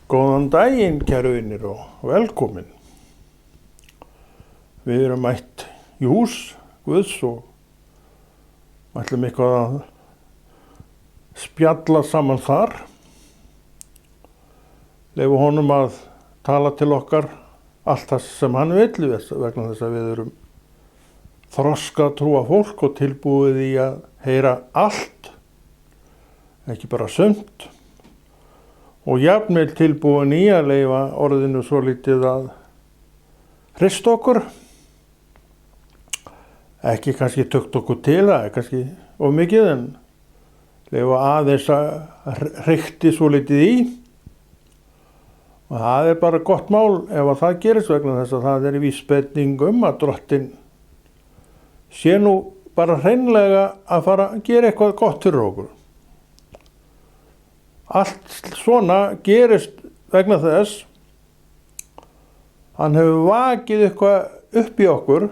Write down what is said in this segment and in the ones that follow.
Góðan daginn, kæru vinir og velkomin. Við erum mætt í hús Guðs og ætlum eitthvað að spjalla saman þar. Leyfa honum að tala til okkar allt það sem hann vill vegna þess að við erum þroska trúa fólk og tilbúið í að heyra allt, ekki bara sumt. Og jafnvel tilbúin í að leyfa orðinu svo lítið að hrista okkur. Ekki kannski tökt okkur til, það kannski of mikið, en leyfa aðeins að hrikti svo lítið í. Og það bara gott mál ef að það gerist vegna þess að það vísbending að Drottinn sé nú bara hreinlega að fara að gera eitthvað gott fyrir okkur. Allt svona gerist vegna þess hann hefur vakið eitthvað upp í okkur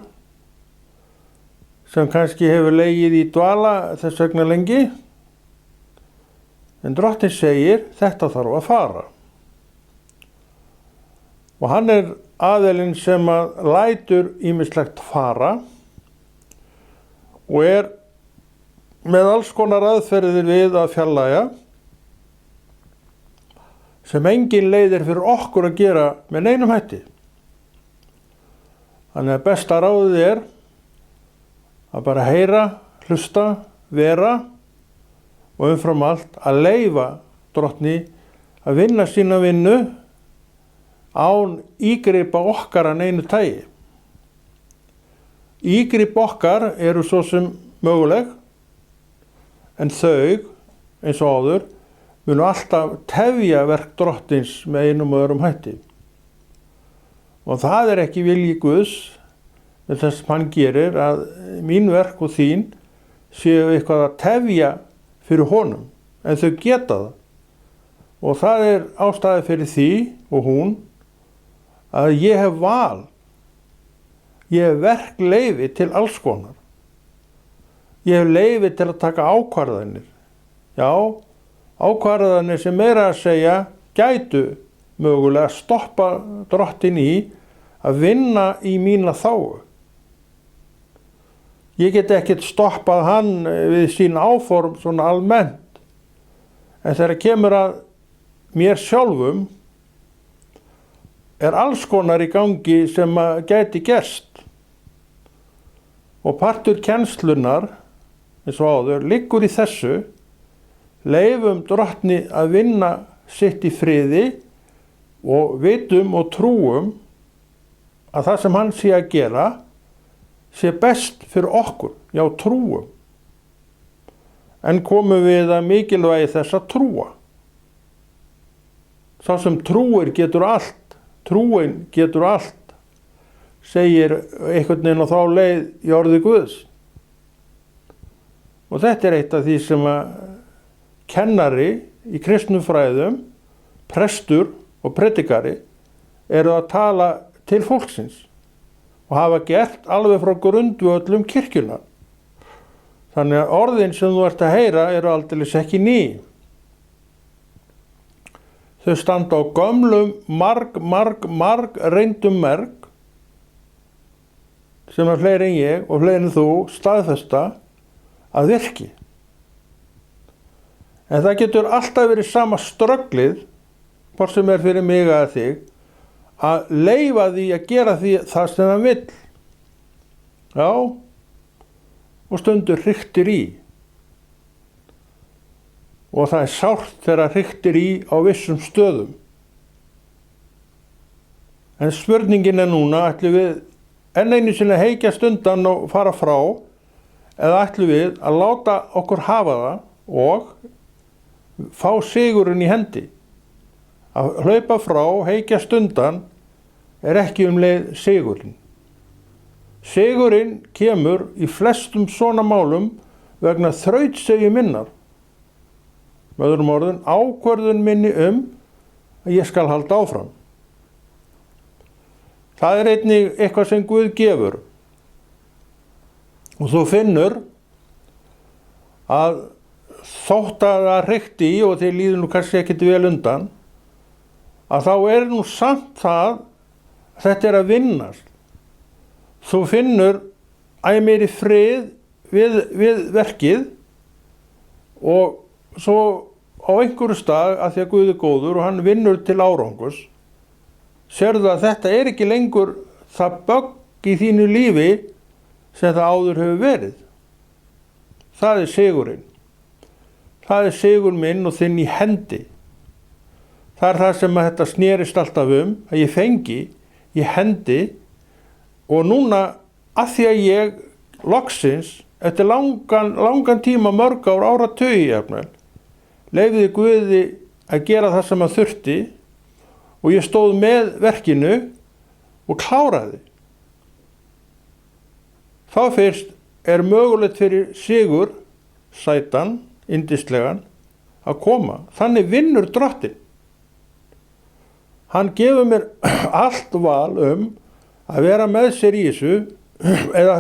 sem kannski hefur legið í dvala þess vegna lengi, en Drottinn segir þetta þarf að fara. Og hann aðilinn sem að lætur ýmislegt fara og með alls konar aðferðir við að fjarlægja sem engin leið fyrir okkur að gera með neinum hætti. Þannig að besta ráðið að bara heyra, hlusta, vera og umfram allt að leyfa Drottni að vinna sína vinnu án ígripa okkar að neinu tagi. Ígrip okkar eru svo sem möguleg, en þau, eins og áður, munu alltaf tefja verk Drottins með einum og öðrum hætti. Og það ekki vilji Guðs með þess sem hann gerir að mín verk og þín séu eitthvað að tefja fyrir honum, en þau geta það. Og það ástæða fyrir því og hún að ég hef val, ég hef verkleyfi til alls konar. Ég hef leyfi til að taka ákvarðanir. Já, ákvarðanir sem meira að segja gætu mögulega stoppa Drottinn í að vinna í mína þágu. Ég get ekkert stoppað hann við sín áform svona almennt, en þegar kemur að mér sjálfum alls konar í gangi sem að gæti gerst. Og partur kennslunar, eins og áður, liggur í þessu: leyfum Drottni að vinna sitt í friði og vitum og trúum að það sem hann sé að gera sé best fyrir okkur, já trúum. En komum við að mikilvægi þess að trúa. Sá sem trúir getur allt, trúin getur allt, segir einhvern veginn á þá leið í orði Guðs. Og þetta eitt af því sem að kennari í kristnum fræðum, prestur og predikari eru að tala til fólksins og hafa gert alveg frá grundvöllum kirkjunnar. Þannig að orðin sem þú ert að heyra eru aldeilis ekki ný. Þau standa á gömlum, marg reyndum merg sem að fleiri en ég og fleiri en þú staðfesta að virki. En það getur alltaf verið sama strögglið, hvort sem fyrir mig eða þig, að leyfa því að gera það sem það vill. Já, og stundur hriktir í. Og það sárt þegar hriktir í á vissum stöðum. En spurningin núna, ætlum við enn einu sinni heykjast undan og fara frá, eða ætlum við að láta okkur hafa það og fá sigurinn í hendi. Að hlaupa frá, heykjast undan, ekki leið sigurinn. Sigurinn kemur í flestum svona málum vegna þrautseigju minnar. Með öðrum orðum, ákvörðun minni að ég skal halda áfram. Það einnig eitthvað sem Guð gefur. Og þú finnur að þótt að það hrikti í og þeir líður nú kannski ekkert vel undan, að þá nú samt það, þetta að vinnast. Þú finnur æ meiri frið við verkið og svo á einhverju stað að því að Guð góður og hann vinnur til árangurs, sérðu að þetta ekki lengur það bögg í þínu lífi sem það áður hefur verið. Það sigurinn. Það sigur minn og þinn í hendi. Það það sem að þetta snerist alltaf að ég fengi í hendi og núna að því að ég loksins eftir langan tíma, mörg áratugi jafnvel, leyfði Guði að gera það sem að þurfti og ég stóð með verkinu og kláraði. Þá fyrst mögulegt fyrir sigur, sætan, yndislegan, að koma. Þannig vinnur Drottinn. Hann gefur mér allt val að vera með sér í þessu eða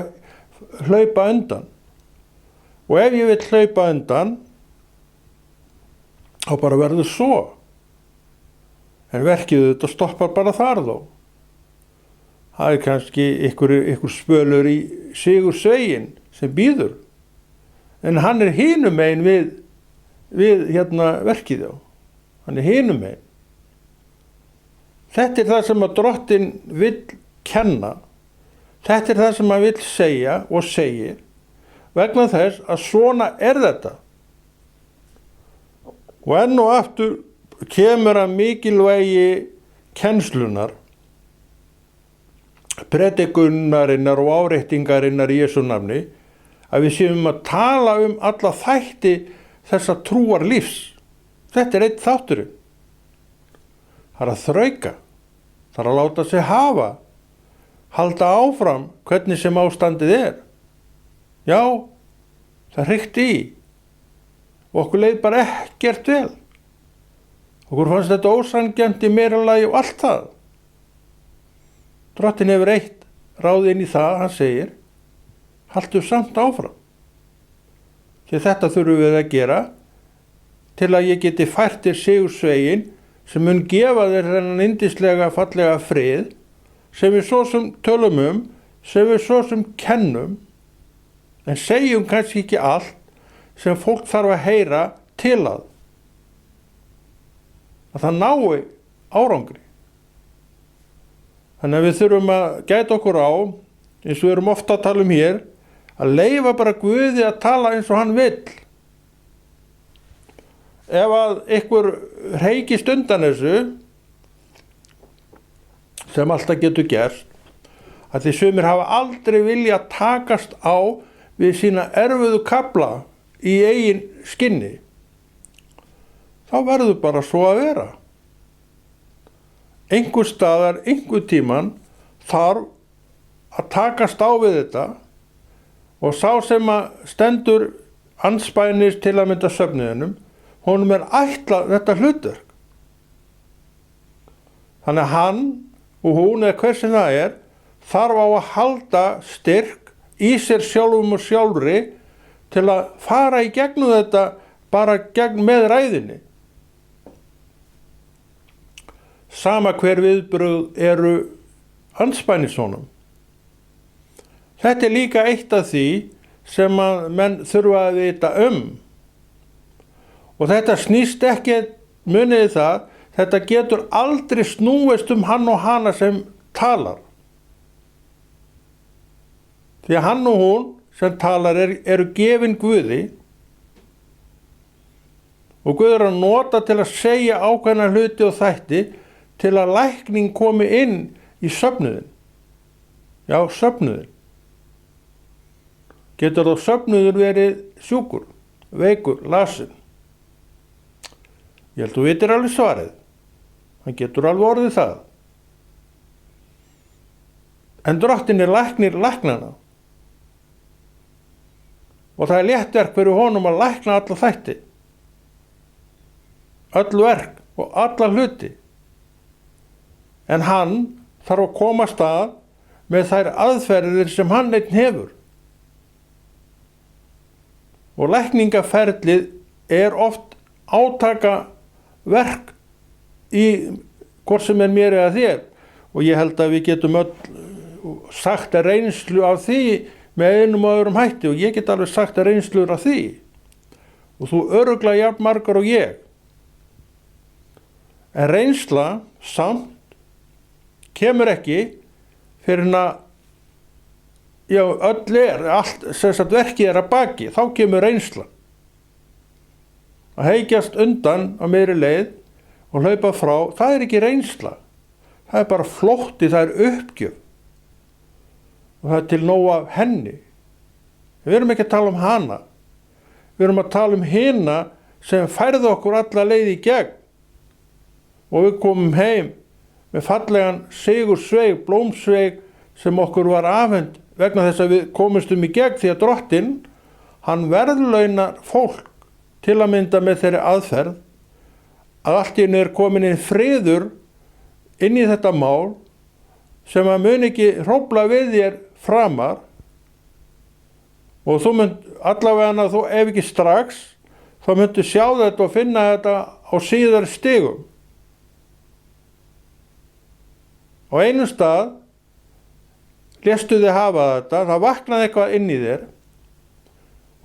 hlaupa undan. Og ef ég vil hlaupa undan, þá bara verður svo. En verkið þetta stoppar bara þar þó. Það kannski ykkur spölur í sigursveginn sem býður. En hann hinum megin við verkið á. Hann hinum megin. Þetta það sem að Drottinn vill kenna. Þetta það sem hann vill segja og segir. Vegna þess að svona þetta. Og enn og aftur kemur að mikilvægi kennslunar, predikunarinnar og áréttingarinnar í Jesú nafni, að við séum að tala alla þætti þessa trúar lífs. Þetta einn þátturinn. Það að þrauka, það að láta sig hafa, halda áfram hvernig sem ástandið Já, það hrikti í. Og okkur leið bara ekkert vel. Okkur fannst þetta ósanngjarnt í meira lagi og allt það. Drottinn hefur eitt ráð inn í það, hann segir, haltu samt áfram. Því þetta þurfum við að gera til að ég geti fært þér sigursveginn sem mun gefa þér þennan yndislega fallega frið sem við svo sem tölum sem við svo sem kennum, en segjum kannski ekki allt sem fólk þarf að heyra til að það nái árangri. Þannig að við þurfum að gæta okkur á, eins og við erum ofta að tala hér, að leyfa bara Guði að tala eins og hann vill. Ef að ykkur hreykist undan þessu, sem alltaf getur gerst, að því sumir hafa aldrei vilja að takast á við sína erfiðu kafla í eigin skinni, þá verður bara svo að vera. Einhver staðar, einhver tíman þarf að takast á við þetta og sá sem að stendur andspænis til að mynda söfniðinum, honum ætlað þetta hlutverk. Þannig að hann og hún eða hver sem það þarf á að halda styrk í sér sjálfum og sjálfri til að fara í gegnum þetta bara með ræðinni. Sama hver viðbrögð eru andspænis honum. Þetta líka eitt af því sem að menn þurfa að vita Og þetta snýst ekki, muniði það, þetta getur aldrei snúist hann og hana sem talar. Því að hann og hún sem talar eru gefin Guði og Guð að nota til að segja ákveðna hluti og þætti til að lækning komi inn í söfnuðin. Já, söfnuðin. Getur þá söfnuður verið sjúkur, veikur, lasinn? Ég held þú vitir alveg svarið. Hann getur alveg orðið það. En Drottinn læknir læknana. Og það léttverk fyrir honum að lækna alla þætti. Öll verk og alla hluti. En hann þarf að komast að með þær aðferðir sem hann einn hefur. Og lækningaferlið oft átaka verk í hvort sem mér eða þér. Og ég held að við getum öll sagt að reynslu af því með einum og öðrum hætti, og ég get alveg sagt að reynslur af því. Og þú örugglega jafn margar og ég. En reynsla samt kemur ekki fyrir allt sem sagt verkið að baki, þá kemur reynsla. Að heykjast undan á meiri leið og hlaupa frá, það ekki reynsla. Það bara flótti, það uppgjöf. Og það til nóg af henni. Við erum ekki að tala hana. Við erum að tala hina sem færði okkur alla leið í gegn. Og við komum heim með fallegan sigursveig, blómsveig sem okkur var afhent vegna þess að við komumstum í gegn, því að Drottinn, hann verðlaunar fólk til að mynda með þeirri aðferð að allt í einu komin inn friður inn í þetta mál sem að mun ekki hrófla við þér framar, og þú mynd allavega þú ef ekki strax þá myndu sjá þetta og finna þetta á síðar stigum. Á einum stað léstu þig hafa þetta, það vaknaði eitthvað inn í þér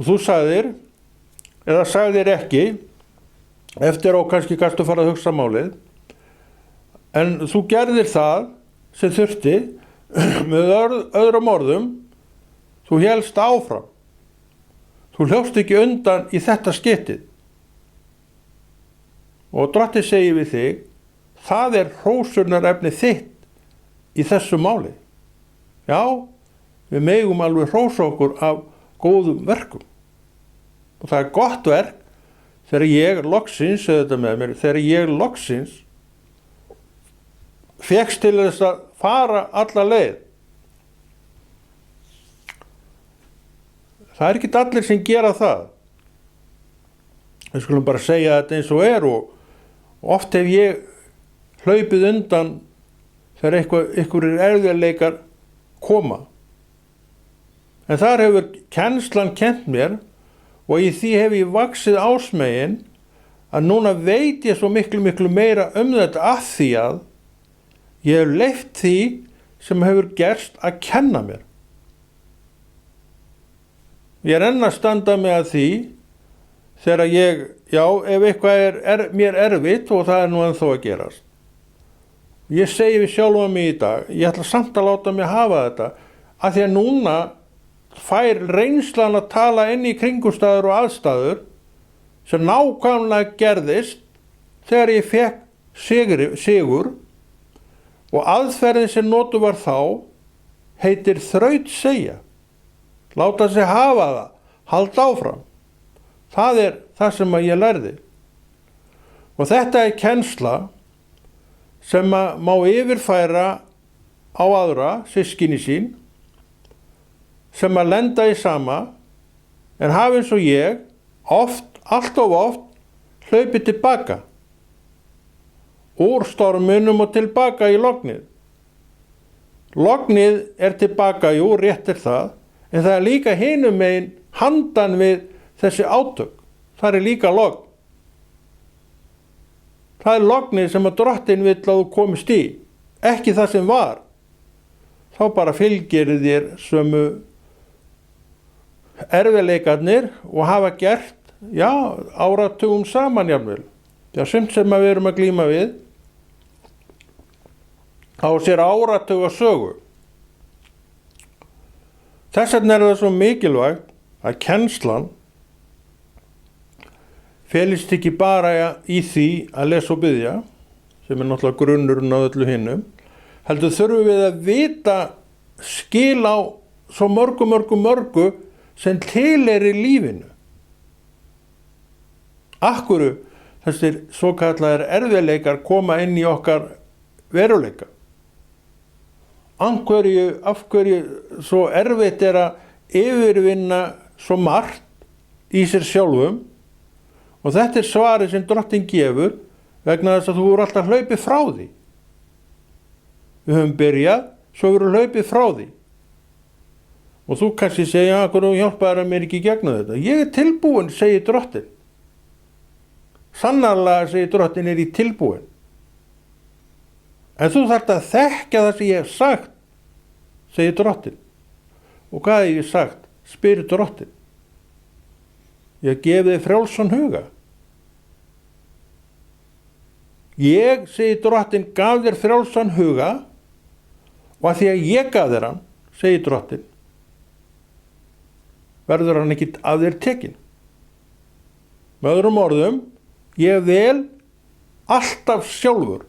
og þú sagðir eða sagðir ekki, eftir og kannski gastu fara að hugsa málið, en þú gerðir það sem þurfti með öðrum orðum, þú hélst áfram. Þú hljópst ekki undan í þetta skiptið. Og Drottinn segir við þig, það hrósunarefni þitt í þessu máli. Já, við megum alveg hrósa okkur af góðum verkum. Og það gott verk þegar ég loksins, þegar ég loksins fékkst til þess að fara alla leið. Það ekki allir sem gera það. Við skulum bara segja þetta eins og og oft hef ég hlaupið undan þegar einhverjir erfiðleikar koma. En þar hefur kennslan kennt mér og í því hef ég vaxið ásmegin að núna veit ég svo miklu meira þetta af því að ég hef leyft því sem hefur gerst að kenna mér. Ég enn að standa með að því þegar ef eitthvað mér erfitt og það nú ennþá að gerast. Ég segi við sjálfan mig í dag, ég ætla samt að láta mig hafa þetta, af því að núna fær reynslan að tala inn í kringumstæður og aðstæður sem nákvæmlega gerðist þegar ég fekk sigur, og aðferðin sem notuð var þá heitir þrautseigja. Láta sig hafa það, halda áfram. Það það sem ég lærði. Og þetta kennsla sem má yfirfæra á aðra, systkini sín, sem lenda í sama, en hafa eins og ég, allt of oft, hlaupið tilbaka. Úr stormunum og tilbaka í lognið. Lognið tilbaka, jú, rétt það, en það líka hinum megin handan við þessi átök. Það líka logn. Það lognið sem að Drottinn vill að þú komist í, ekki það sem var. Þá bara fylgir þér sömu erfiðleikarnir og hafa gert, áratugum saman jafnvel. Sumt sem við erum að glíma við, á sér áratuga sögu. Þess vegna það svo mikilvægt að kennslan felist ekki bara í því að lesa og biðja, sem náttúrulega grunnurinn á öllu hinnum, heldur þurfum við að vita skil á svo mörgu sem til í lífinu. Akkurru þessir svokallaðir erfiðleikar koma inn í okkar veruleika. Af hverju svo erfitt að yfirvinna svo margt í sér sjálfum, og þetta svarið sem Drottinn gefur vegna þess að þú voru alltaf hlaupið frá því. Við höfum byrjað, svo voru hlaupið frá því. Og þú kannski segja, hvernig hjálpaði mér ekki gegnum þetta? Ég tilbúin, segir Drottinn. Sannarlega, segir Drottinn, ég tilbúin. En þú þarft að þekkja það sem ég hef sagt, segir Drottinn. Og hvað hef ég sagt? Spyr Drottinn. Ég gef þig frjálsan huga. Ég, segir Drottinn, gaf þér frjálsan huga og að því að ég gaf þér hann, segir Drottinn, verður hann ekki af þér tekinn. Með öðrum orðum, ég vel alltaf sjálfur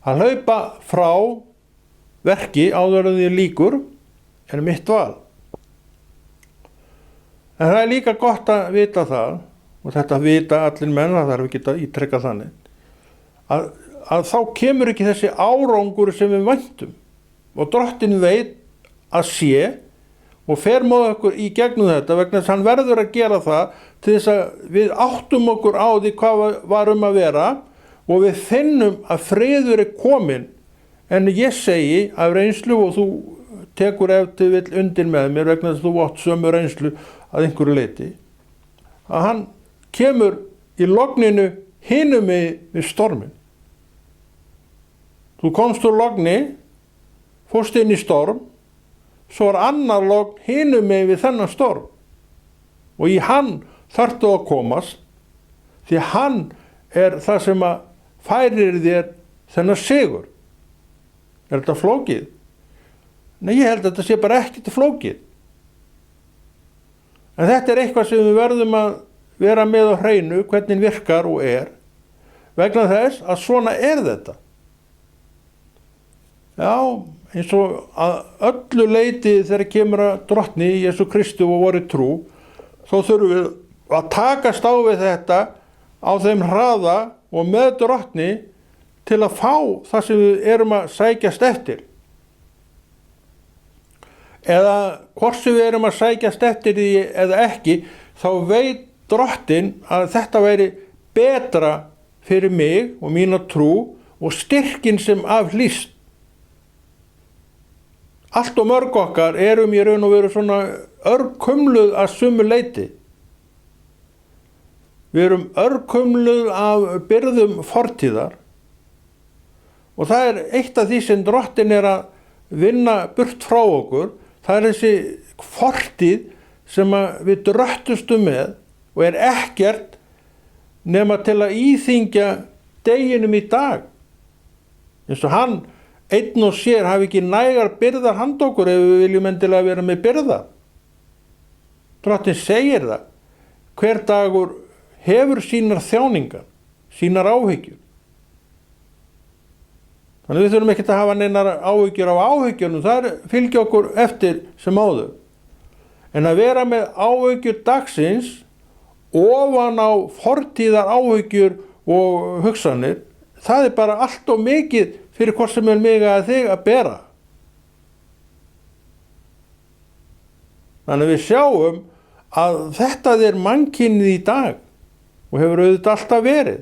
að hlaupa frá verki áður en því lýkur er mitt val. En það er líka gott að vita það, og þetta vita allir menn, það þarf ekki að ítrekka þannig, að þá kemur ekki þessi árangur sem við væntum. Og Drottinn veit að sé og fer með okkur í gegnum þetta vegna þess að hann verður að gera það til þess að við áttum okkur á því hvað var að vera og við finnum að friður er kominn. En ég segi af reynslu, og þú tekur ef til vill undir með mér vegna þess að þú átt sömu reynslu að einhverju leyti, að hann kemur í logninu hinum við stormin. Þú komst úr logni, fórst inn í storm, svo er annar logn hinum við þennan storm. Og í hann þarftu að komast, því hann er það sem að færir þér þennan sigur. Er þetta flókið? Nei, ég held að þetta sé bara ekkert flókið. En þetta er eitthvað sem við verðum að vera með á hreinu, hvernig virkar og er, vegna þess að svona er þetta. Já, eins og að öllu leyti þegar kemur að Drottni Jesú Kristi og voru trú, þá þurfum við að takast á við þetta á þeim hraða og með Drottni til að fá það sem við erum að sækjast eftir. Eða hvort sem við erum að sækjast eftir því eða ekki, þá veit Drottinn að þetta væri betra fyrir mig og mína trú og styrkin sem af hlýst. Allt og mörg okkar erum í raun og veru svona örkumluð að sumu leyti. Við erum örkumluð af byrðum fortíðar og það er eitt af því sem Drottinn er að vinna burt frá okkur. Það er þessi fortíð sem við dröttustum með og er ekkert nema til að íþyngja deginum í dag. Eins og hann einn og sér hafi ekki nægar byrðar handa okkur ef við viljum endilega vera með byrðar. Drottinn segir það. Hver dagur hefur sínar þjáningar, sínar áhyggjur. Þannig við þurfum ekki að hafa neinar áhyggjur af áhyggjunum, það fylgja okkur eftir sem áður. En að vera með áhyggjur dagsins ofan á fortíðar áhyggjur og hugsanir, það er bara allt of mikið fyrir hvort sem er mig að þig að bera. Þannig við sjáum að þetta er mannkynið í dag og hefur auðvitað alltaf verið.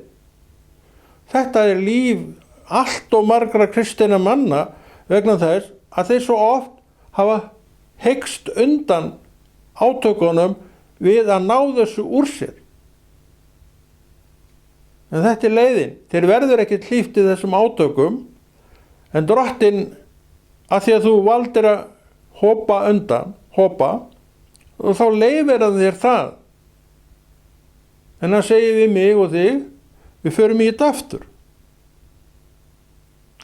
Þetta er líf allt og margra kristinna manna vegna þess að þeir svo oft hafa heykst undan átökunum við að ná þessu úr sér. En þetta er leiðin. Þeir verður ekki hlíft í þessum átökum, en Drottinn, að því að þú valdir að hoppa, og þá leyfir hann þér það. En hann segir við mig og þig, við förum í þetta aftur.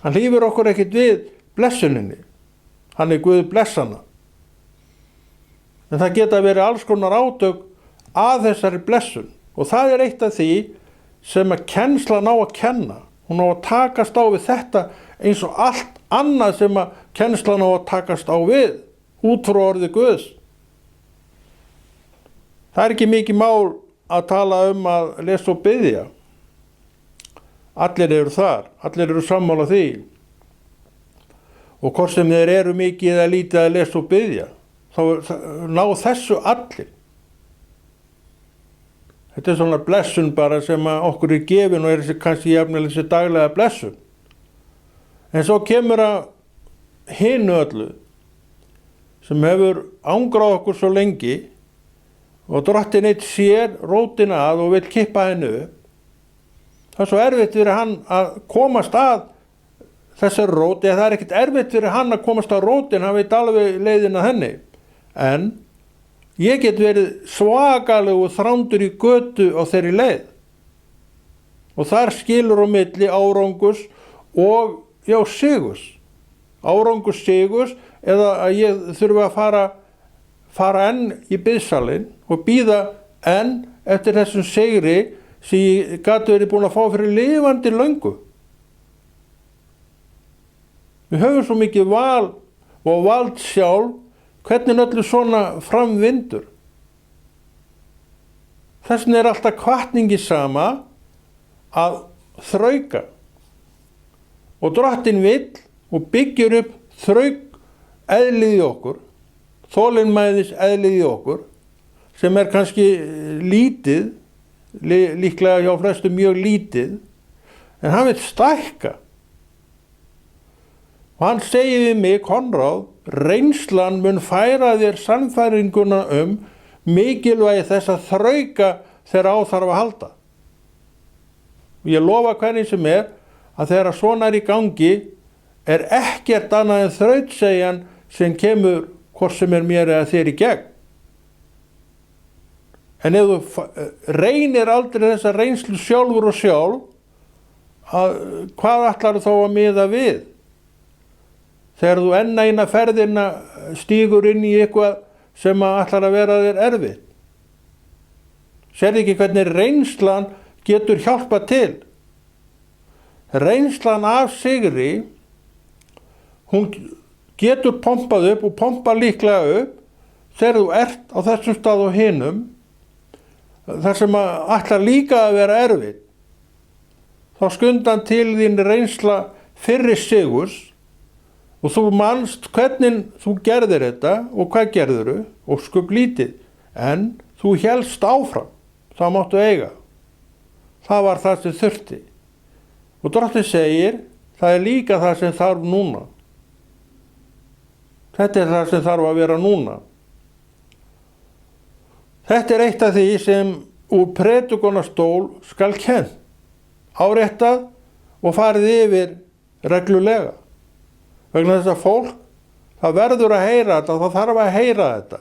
Hann hlífur okkur ekkert við blessuninni. Hann er Guð blessana. En það geta verið alls konar átök að þessari blessun. Og það er eitt af því sem að kennslan á að kenna. Hún á að takast á við þetta eins og allt annað sem að kennslan á að takast á við. Út frá orði Guðs. Það er ekki mikið mál að tala að lesa og biðja. Allir eru þar, allir eru sammála því. Og hvort sem þeir eru mikið eða lítið að lesa og biðja, þá ná þessu allir. Þetta er svona blessun bara sem okkur er gefin og er kannski jafnvel þessi daglega blessun. En svo kemur að hinu öllu sem hefur ángrað okkur svo lengi og Drottinn eitt sér rótina að og vil kippa henni upp. Það er svo erfitt fyrir hann að komast að þessari rót, eða það er ekkert erfitt fyrir hann að komast að rótin, hann veit alveg leiðina henni. En ég get verið svakalegu þrándur í götu á þeirri leið. Og þar skilur á milli árangus og sigurs. Árangus sigurs, eða að ég þurfi að fara enn í biðsalinn og bíða enn eftir þessum sigri sem ég gat verið búin að fá fyrir lifandi löngu. Við höfum svo mikið val og vald sjálf hvernig öllu svona framvindur. Þess vegna er alltaf hvatningi sama að þrauka. Og Drottinn vill og byggir upp þrauk eðlið í okkur, þolinmæðis eðlið í okkur, sem er kannski lítið, líklega hjá flestum mjög lítið, en hann vill stækka. Og hann segir við mig, Konráð, reynslan mun færa þér sannfæringuna mikilvægi þess að þrauka þegar á þarf að halda. Og ég lofa hvernig sem að þegar svona er í gangi er ekkert annað en þrautseigjan sem kemur hvort sem er mér eða þér í gegn. En ef þú reynir aldrei þessa reynslu sjálfur og sjálf, hvað ætlar þá að miða við? Þegar þú enn eina ferðina stígur inn í eitthvað sem ætlar að vera þér erfitt. Sérðu ekki hvernig reynslan getur hjálpað til? Reynslan af sigri, hún getur pompað upp og pompað líklega upp þegar þú ert á þessum stað og hinum, þar sem ætlar líka að vera erfitt. Þá skundan til þín reynsla fyrri sigurs og þú manst hvernig þú gerðir þetta og hvað gerðiru og lítið, en þú hélst áfram. Það máttu eiga. Það var það sem þurfti. Og Drottinn segir, það er líka það sem þarf núna. Þetta er það sem þarf að vera núna. Þetta er eitt af því sem úr predikunarstól skal kennt, áréttað og farið yfir reglulega. Vegna þess að fólk, það verður að heyra þetta, það þarf að heyra þetta.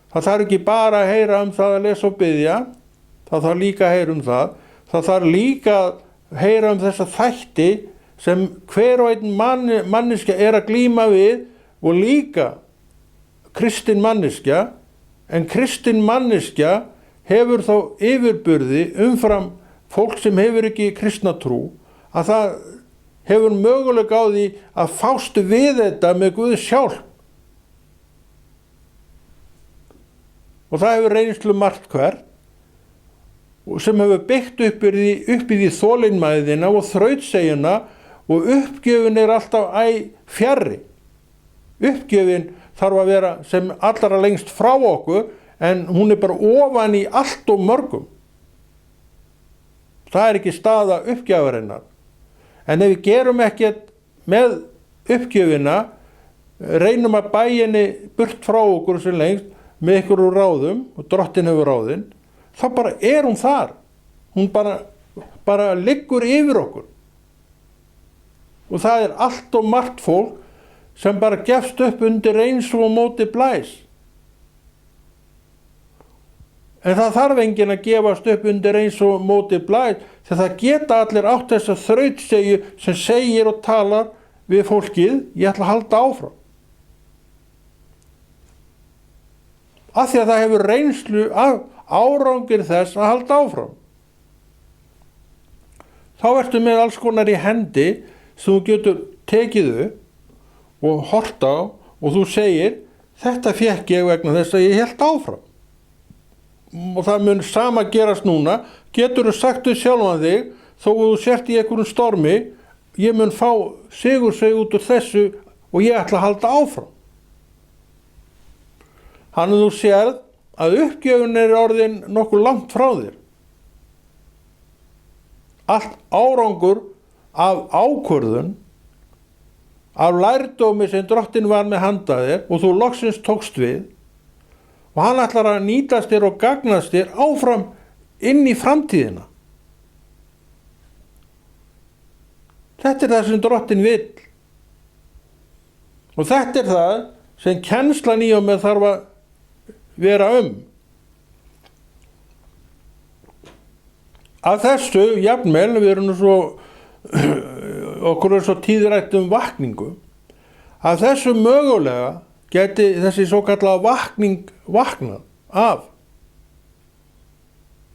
Það þarf ekki bara að heyra það að lesa og biðja, það þarf líka að heyra það. Það þarf líka að heyra þessa þætti sem hver og einn manneskja er að glíma við og líka kristin manneskja. En kristin manneskja hefur þá yfirburði umfram fólk sem hefur ekki kristna trú, að það hefur möguleika á því að fást við þetta með Guðs hjálp. Og það hefur reynslu margt hvert sem hefur byggt upp í því þolinmæðina og þrautseigina, og uppgjöfin er alltaf fjarri. Uppgjöfin þarf að vera sem allra lengst frá okkur, en hún er bara ofan í allt og mörgum. Það er ekki staða uppgjafarinnar. En ef við gerum ekkert með uppgjöfina, reynum að bæja burt frá okkur sem lengst með ykkur úr ráðum, og Drottinn hefur ráðin, þá bara er hún þar. Hún bara liggur yfir okkur. Og það er allt og margt fólk sem bara gefst upp undir eins og móti blæs. En það þarf enginn að gefast upp undir eins og móti blæs, þegar það geta allir átt þessa þrautseigju sem segir og talar við fólkið, ég ætla að halda áfram. Af því að það hefur reynslu af árangir þess að halda áfram. Þá ertu með alls konar í hendi sem þú getur tekið upp og hort á, og þú segir, þetta fékk ég vegna þess að ég hélt áfram. Og það mun sama gerast núna. Getur þú sagt við sjálfan þig, þó þú sért í einhverjum stormi, ég mun fá sigursveig út úr þessu og ég ætla að halda áfram. Þannig þú sérð að uppgjöfun er orðin nokkuð langt frá þér. Allt árangur af ákvörðun, af lærdómi sem Drottinn var með handa þér og þú loksins tókst við, og hann ætlar að nýtast þér og gagnast þér áfram inn í framtíðina. Þetta er það sem Drottinn vill. Og þetta er það sem kennslan í og með þarf að vera Af þessu, jafnvel, við erum nú svo, okkur er svo tíðrætt vakningu, af þessu mögulega geti þessi svo kallaða vakning vaknað af.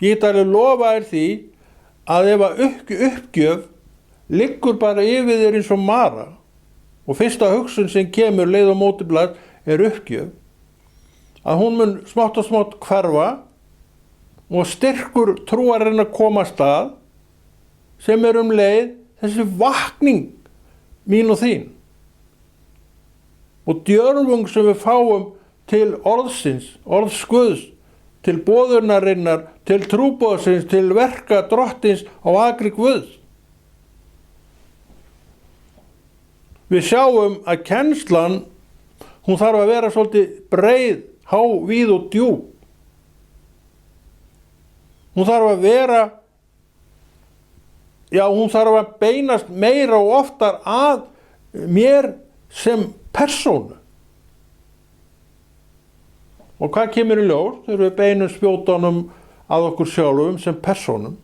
Ég get alveg lofa þér því að ef að uppgjöf liggur bara yfir þér eins og mara og fyrsta hugsun sem kemur leið og mótiblað uppgjöf, að hún mun smátt og smátt hverfa og styrkur trúarinn að koma af stað sem er leið þessi vakning mín og þín og djörfung sem við fáum til orðsins, orðs Guðs, til boðunarinnar, til trúboðsins, til verka Drottins á akri Guðs. Við sjáum að kennslan, hún þarf að vera svolítið breið, há, víð og djúp. Hún þarf að vera, hún þarf að beinast meira og oftar að mér sem persónu. Og hvað kemur í ljós þegar við beinum spjótunum að okkur sjálfum sem persónum?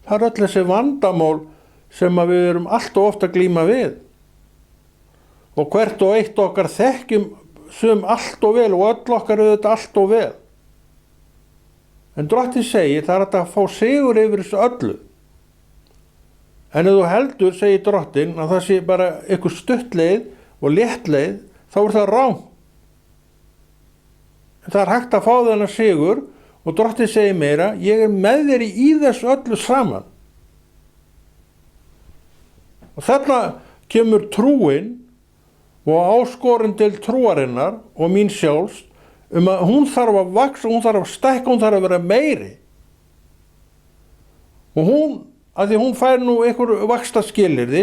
Það er öll þessi vandamál sem við erum allt og ofta að glíma við. Og hvert og eitt okkar þekkjum sum allt og vel og öll okkar auðvitað allt og vel. En Drottinn segir það er hægt að fá sigur yfir þessu öllu. En ef þú heldur, segir Drottinn, að það sé bara einhver stuttleið og léttleið, þá er það rangt. Það er hægt að fá þennan sigur og Drottinn segir meira, ég er með þér í þessu öllu saman. Og þarna kemur trúin og áskorun til trúarinnar og mín sjálfs að hún þarf að vaxa, hún þarf að stækka, hún þarf að vera meiri. Og hún, að því hún fær nú einhver vaxtarskilyrði,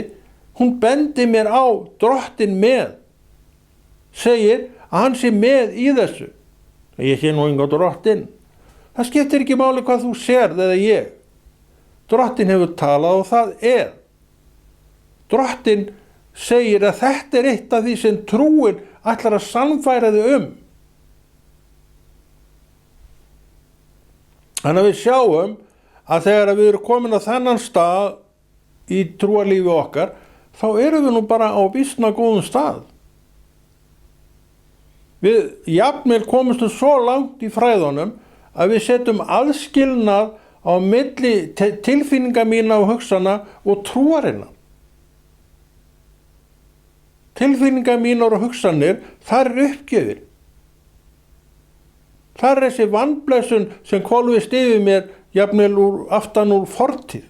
hún bendir mér á Drottinn með, segir að hann sé með í þessu. Ég sé nú enga Drottinn. Það skiptir ekki máli hvað þú sérð eða ég. Drottinn hefur talað og það er. Drottinn segir að þetta er eitt af því sem trúin ætlar að sannfæra þig Þannig að við sjáum að þegar við erum komin á þennan stað í trúarlífi okkar, þá erum við nú bara á býsna góðum stað. Við jafnvel komumst svo langt í fræðunum að við setjum aðskilnað á milli tilfinninga mína og hugsana og trúarinnar. Tilfinninga mínar og hugsanir, þar er uppgjöfin. Þar er þessi vandblessun sem hvolfist yfir mér jafnvel aftan úr fortíð.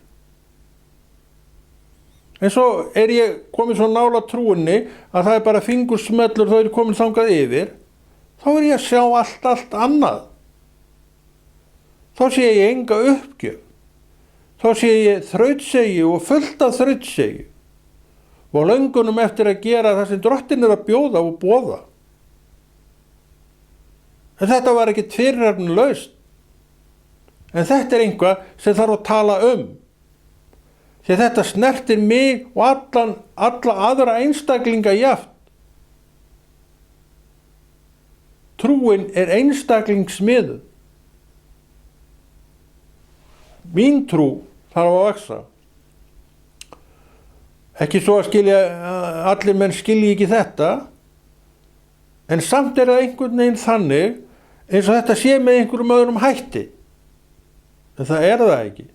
En svo er ég komin svo nála trúinni að það er bara fingursmellur þá er ég komin þangað yfir, þá er ég að sjá allt annað. Þá sé ég enga uppgjöf. Þá sé ég þrautsegi og fullt af þrautsegi og löngunum eftir að gera það sem Drottinn er að bjóða og boða. En þetta var ekki fyrirhafnarlaust. En þetta er eitthvað sem þarf að tala Því þetta snertir mig og alla aðra einstaklinga jafnt. Trúin er einstaklingsmiðuð. Mín trú þarf að vaxa. Ekki svo að allir menn skilji ekki þetta, en samt er það einhvern veginn þannig eins og þetta sé með einhverjum öðrum hætti. En það er það ekki.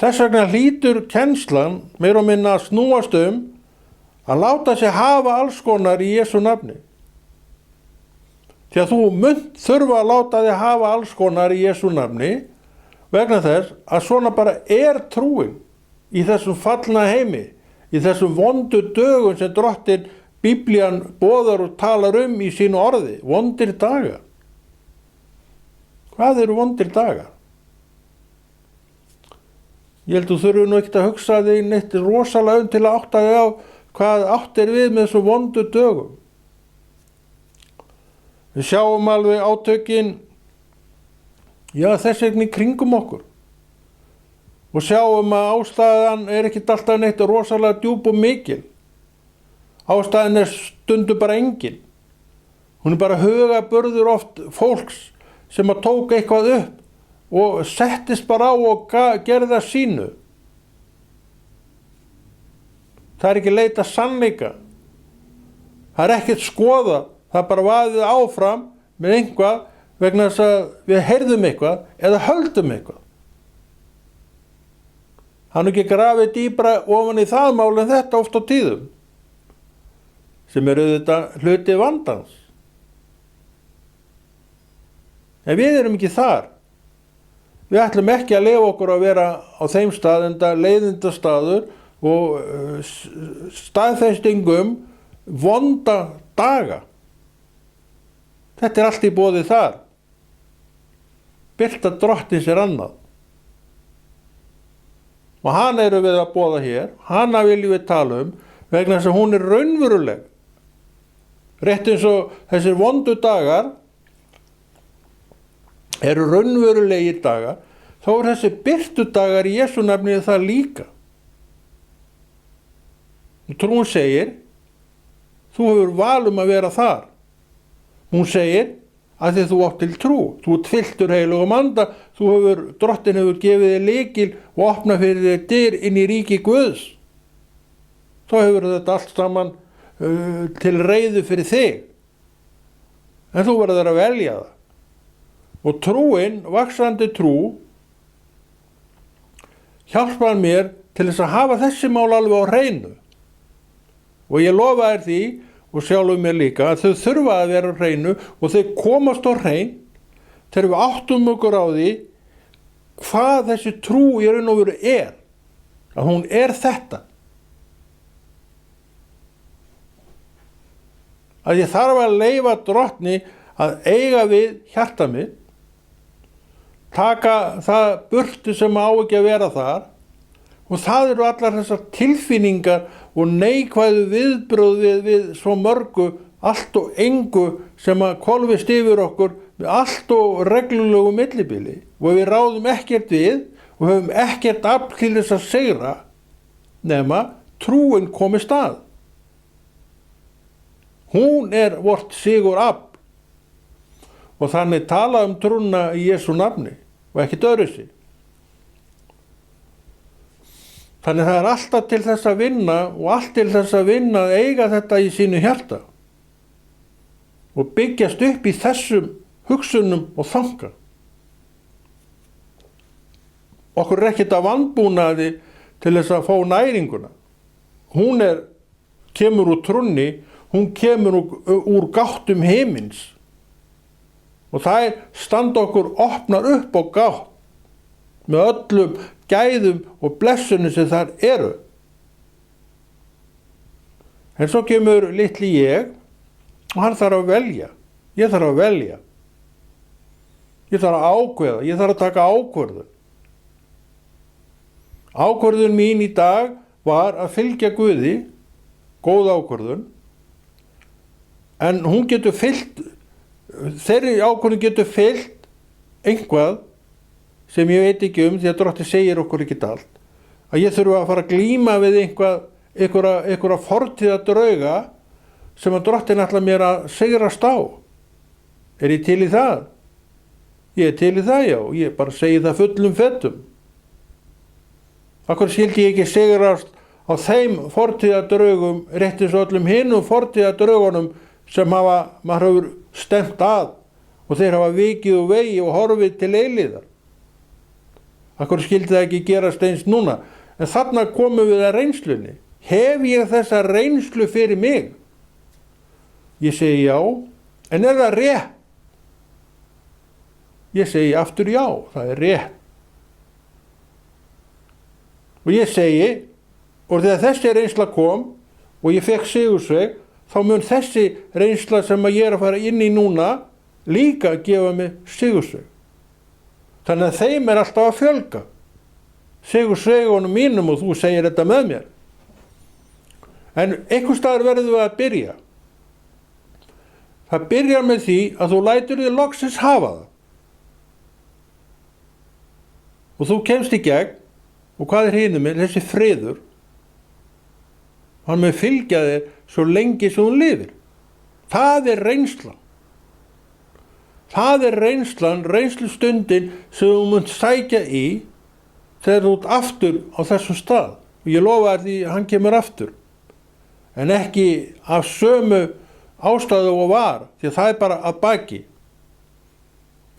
Þess vegna hlýtur kennslan meira og minna að snúast að láta sig hafa alls konar í Jesú nafni. Því að þú munt þurfa að láta þig hafa alls konar í Jesú nafni vegna þess að svona bara er trúin í þessum fallna heimi, í þessum vondu dögum sem Drottinn Biblían boðar og talar í sínu orði, vondir dagar. Hvað eru vondir dagar? Ég held þú þurfum nú ekkert að hugsa þig neitt rosalega til að átta þig á hvað átt er við með þessum vondu dögum. Við sjáum alveg átökin, þess vegna í kringum okkur. og sjáum að ástæðan ekkert alltaf neitt rosalega djúp og mikil. Ástæðan stundum bara engin. Hún bara hugaburður oft fólks sem að tók eitthvað upp og settist bara á og gerði það sínu. Það ekki leita sannleika. Það ekkert skoða. Það bara vaðið áfram með einhvað vegna þess að við heyrðum eitthvað eða höldum eitthvað. Hann ekki grafið dýpra ofan í það mál en þetta oft á tíðum, sem auðvitað hluti vandans. En við erum ekki þar. Við ætlum ekki að leyfa okkur að vera á þeim stað enda leiðindastaður og staðfestingum vonda daga. Þetta allt í boði þar. Birta Drottins annað. Og hana erum við að boða hér, hana viljum við tala vegna þess að hún raunveruleg. Rétt eins og þessir vondu dagar eru raunverulegir dagar, þá þessi birtu dagar í Jesú nafni það líka. Trúin segir, þú hefur val að vera þar. Hún segir að því þú átt til trú, þú fylltur heilugum anda, Drottin hefur gefið þér lykil og opnað fyrir þér dyr inn í ríki Guðs. Þá hefur þetta allt saman til reiðu fyrir þig. En þú verður að velja það. Og trúin, vaxandi trú, hjálpar mér til þess að hafa þessi mál alveg á hreinu. Og ég lofa þér því, og sjálfum mér líka, að þau þurfa að vera á hreinu og þau komast á hrein þegar við áttum okkur á því hvað þessi trú í raun og veru að hún þetta. Að ég þarf að leyfa Drottni að eiga við hjarta mitt, taka það burtu sem á ekki að vera þar, og það eru allar þessar tilfinningar og neikvæðu viðbrögð við svo mörgu, allt og engu sem að hvolfist yfir okkur með allt og reglulegu millibili og við ráðum ekkert við og höfum ekkert afl til þess að sigra nema trúin komi stað. Hún vort sigur afl og þannig tala trúna í Jesú nafni og ekkert öðru sig. Þannig það alltaf til þess að vinna og allt til þess að vinna að eiga þetta í sínu hjarta og byggjast upp í þessum hugsunum og þanga. Okkur ekkert að vanbúnaði til þess að fá næringuna. Hún kemur úr trúnni, hún kemur úr gáttum himins og það standa okkur opnar upp á gátt með öllum gæðum og blessunum sem þar eru. En svo kemur litli ég og hann þarf að velja. Ég þarf að velja. Ég þarf að ákveða, ég þarf að taka ákvörðun. Ákvörðun mín í dag var að fylgja Guði, góð ákvörðun, en hún getur fylgt, þeirri ákvörðun getur fylgt einhvað sem ég veit ekki því að Drottinn segir okkur ekki allt, að ég þurfa að fara að glíma við einhverja fortíðardrauga sem að Drottinn ætlar mér að sigrast á. Ég til í það? Ég til í það, já. Ég bara segi það fullum fettum. Akkur skildi ég ekki sigrast á þeim fortíðardraugum rétt eins og öllum hinum fortíðardraugunum sem maður hefur stefnt að og þeir hafa vikið og vegi og horfið til eilíðar. Akkur skildi það ekki gerast eins núna. En þarna komum við að reynslunni. Hef ég þessa reynslu fyrir mig? Ég segi já, en það rétt? Ég segi aftur já, það rétt. Og ég segi, og þegar þessi reynsla kom og ég fekk sigursveg, þá mun þessi reynsla sem ég að fara inn í núna líka gefa mig sigursveg. Þannig að þeim alltaf að fjölga. Sigursvegunum mínum og þú segir þetta með mér. En einhvers staðar verðum við að byrja. Það byrjar með því að þú lætur þig loksins hafa það. Og þú kemst í gegn Og hvað hinum með? Þessi friður. Hann mun fylgja þér svo lengi sem þú lifir. Það er reynslan. Það er reynslustundin sem þú munt sækja í þegar þú ert aftur á þessum stað. Og ég lofa þér því að hann kemur aftur. En ekki af sömu ástæðu og var, því að það er bara að baki.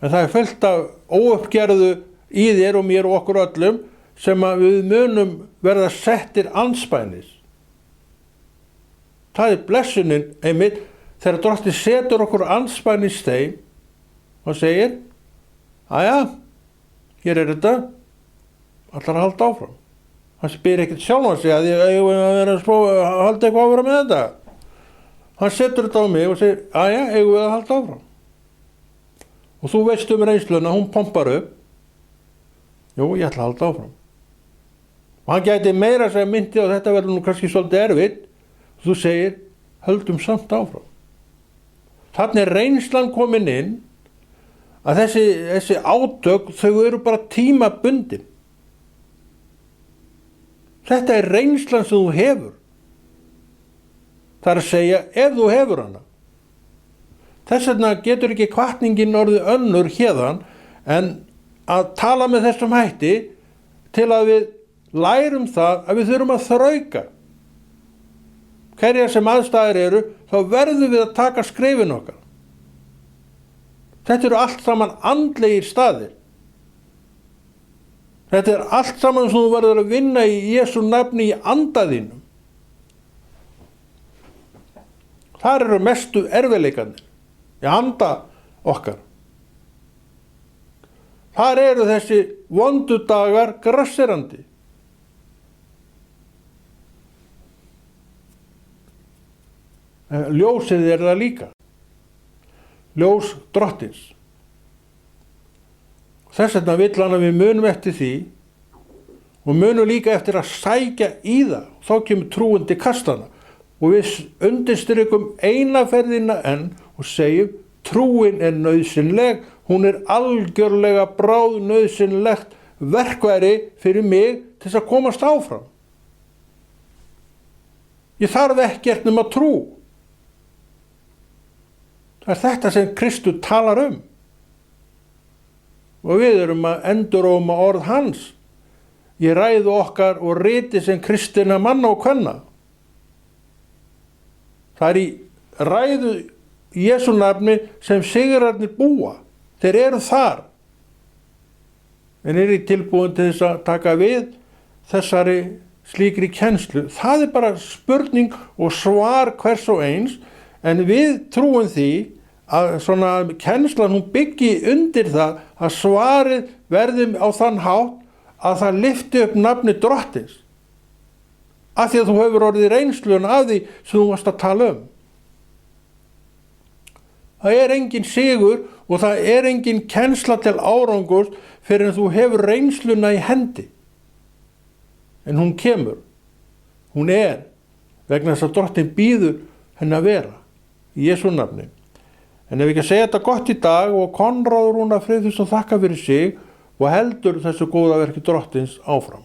En það er fullt af óuppgerðu í þér og mér og okkur öllum sem að við munum verða settir andspænis. Það er blessunin einmitt þegar Drottinn setur okkur andspænis þeim og segir, aðja, hér er þetta, allar að halda áfram. Hann spyr ekkert sjálfan sig að ég vera að halda eitthvað áfram með þetta. Hann setur þetta á mig og segir, aðja, eigum við að halda áfram. Og þú veist reynsluna, hún pompar upp. Jú, ég ætla að halda áfram. Og hann gæti meira að segja myndi og þetta verður nú kannski svolítið erfitt. Þú segir, höldum samt áfram. Þannig er reynslan komin inn að þessi átök, þau eru bara tímabundin. Þetta er reynslan sem þú hefur. Það er að segja, ef þú hefur hana. Þess vegna getur ekki hvatningin orðið önnur héðan en að tala með þessum hætti til að við lærum það að við þurfum að þrauka. Hverjar sem aðstæður eru, þá verðum við að taka skrefin okkar. Þetta eru allt saman andlegir staðir. Þetta er allt saman sem þú verður að vinna í Jesú nafni í anda þínum. Þar eru mestu erfiðleikarnir, í anda okkar. Þar eru þessi vondu dagar grasserandi. Ljósið er það líka. Ljós Drottins. Þess vegna vill hann að við munum eftir því og munum líka eftir að sækja í það. Þá kemur trúin til kastana og við undirstrykkum eina ferðina enn og segjum trúin er nauðsynleg, hún er algjörlega bráðnauðsynlegt verkværi fyrir mig til þess að komast áfram. Ég þarf ekkert nema trú. Það er þetta sem Kristur talar um. Og við erum að enduróma orð hans í ræðu okkar og riti sem kristinna manna og kvenna. Það er í ræðu Jesú nafni sem sigrarnir búa. Þeir eru þar. En eru tilbúin til þess að taka við þessari slíkri kennslu. Það er bara spurning og svar hvers og eins. En við trúum því að svona kennslan hún byggi undir það að svarið verði á þann hátt að það lyfti upp nafni Drottins. Af því að þú hefur orðið reynslun af því sem þú varst að tala um. Það er engin sigur og það er engin kennsla til árangurs fyrir en þú hefur reynsluna í hendi. En hún kemur. Hún er vegna þess að Drottinn býður henni að vera. Í Jesú nafni. En ef ekki að segja þetta gott í dag og Konráð Rúnar Friðþjófsson þakka fyrir sig og heldur þessu góða verki Drottins áfram.